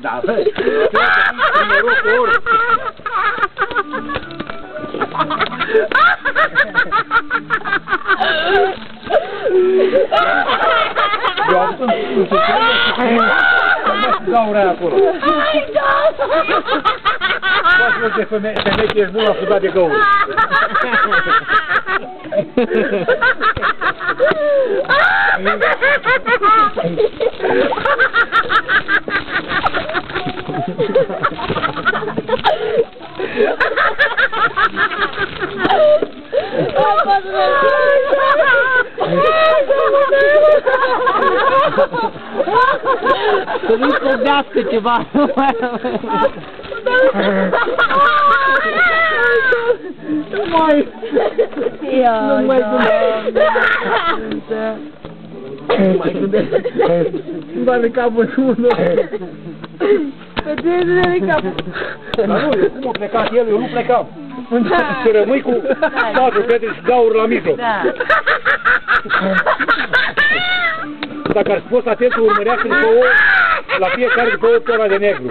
Da, bă, noroc ori. Eu am sunt gaura aia acolo. Hai, da! Poate de femeie că ești mult afutat de gaură. Să nu-i slăbească ceva. Nu mai gândește. Nu mai de capul unul. Pe tine nu de capul. Dar nu, eu cum a plecat el, eu nu plecam. Să rămâi cu patru pietre și gaură la mijloc. Da. Dacă ar fi fost atent să urmărească după o, la fiecare după 8 ora de negru.